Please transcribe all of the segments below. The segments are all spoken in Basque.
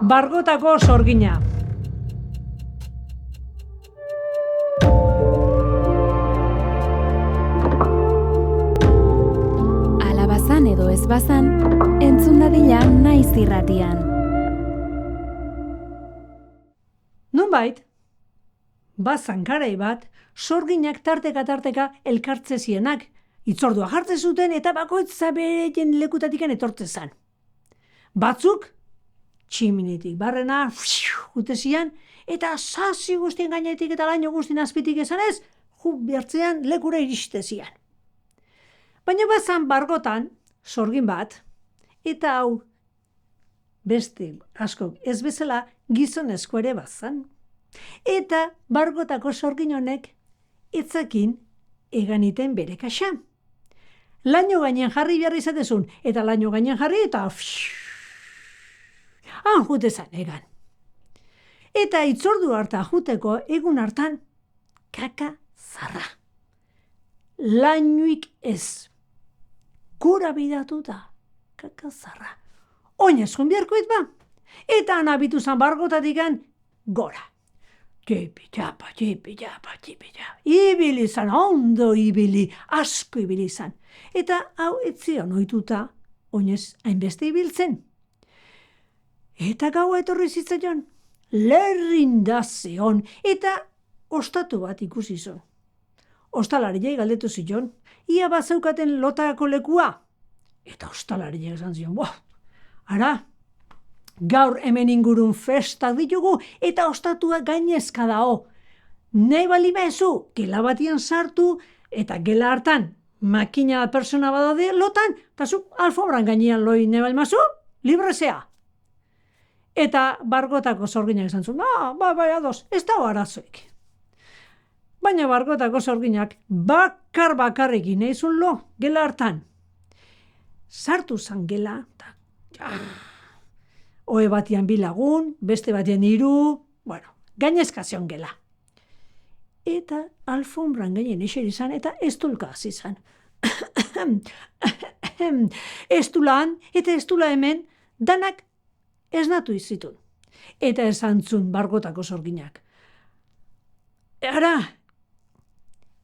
Bargotako sorgina. Alabazan edo ez bazan, entzun dadila naiz irratian. Nonbait, bazan garai bat, sorginak tarteka elkartze zienak, hitzordua jartzen zuten eta bakoitza beren lekutatikan etortze zan. Batzuk, tximinitik barrena, jute zian, eta sasi guztien gainetik eta laino guztien azpitik esanez, bertzean lekura iriste zian. Baina bazan bargotan, sorgin bat, eta hau, beste askok ez bezala gizonezko ere bazan. Eta bargotako sorgin honek etzakin eganiten bere kaxa. Laino gainean jarri behar izatezun, eta laino gainean jarri, eta jute zan egan. Eta hitzordu harta juteko egun hartan, kaka zarra. Lainoik ez. Gura bidatuta, kaka zarra. Oinezkon biharkoit ba. Eta anabitu zan bargotatikan gora. Tipi-tapa. Ibili zan, ondo ibili, asko ibili zan. Eta hau etzion ohituta, oinez hainbeste ibiltzen. Eta gaua etorri zitzaion, lerrinda zeon, eta ostatu bat ikusi zon. Ostalariei galdetu zion, ia bazeukaten lotako lekua. Eta ostalariei esan zion, ara, gaur hemen ingurun festak ditugu, eta ostatua gainezka dao. Nahi bali bezu, gela batian sartu, eta gela hartan, makina persona badaude lotan, eta zu alfobran gainean loi nahi bali mazu, librezea. Eta bargotako sorginak esan zuen, bai, ados, ez dago arazoik. Baina bargotako sorginak bakarrekin eizun lo, gela hartan. Sartu zan gela, eta ohe batian 2 lagun, beste batian 3, gainezka zion gela. Eta alfombran gainen eseri zan, eta estulka hasi zan. Estulan, eta estula hemen, danak esnatu izitun. Eta esan zun bargotako sorginak. Ara,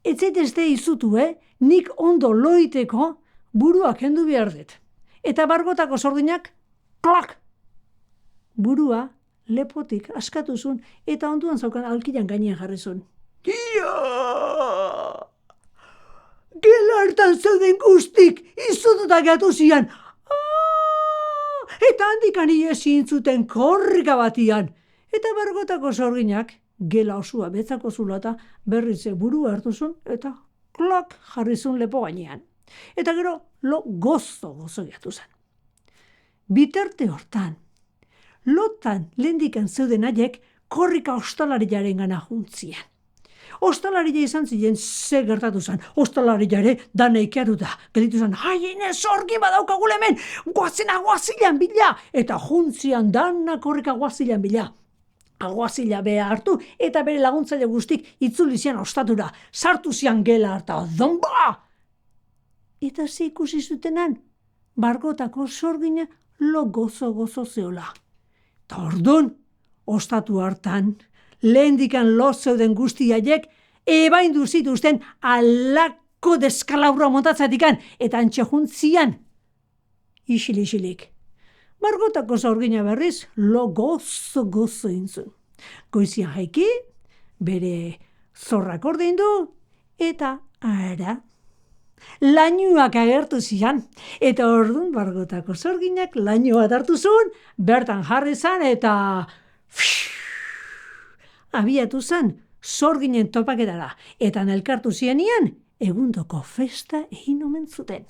ez zaitezte izutu, nik ondo loiteko buruak kendu behar dut. Eta bargotako sorginak, klak! Burua lepotik askatu zuen, eta onduan zaukan alkilan gainean jarri zuen. Gela hartan zeuden guztik, izututa gatu zian. Eta handikan iezin zuten korrika batian. Eta bargotako sorginak, gela osua betzako zulata, berrize burua hartu zuen, eta klak jarri zuen lepo gainean. Eta gero, lo gozo gatu zen. Bitarte hortan, lotan lehendikan zeuden haiek korrika ostalariaren gana juntzian. Ostalaria izan ziren ze gertatu zen. Ostalaria ere daneikeru da. Gelitu zen, haine sorgi badaukagule hemen, guazilan bila. Eta juntzian dana korrika guazilan bila. Aguazila beha hartu eta bere laguntzaile guztik itzuli zian ostatura. Sartu zian gela harta, donba! Eta ze ikusi zutenan, bargotako sorgina lo gozo zeola. Ta ordun, ostatu hartan, lehendikan lo zeuden guzti haiek, ebaindu zituzten alako deskalaurua montatzatikan, eta antxe juntzian, isilik. Bargotako sorgina berriz, lo gozo intzun. Goizian jaiki, bere zorrak ordeindu, eta ara, lainuak agertu zian, eta ordun bargotako sorginak lainua hartu zuen, bertan jarri zan, eta abiatu zan sorginen topaketara, eta elkartu zienian, egundoko festa egin omen zuten.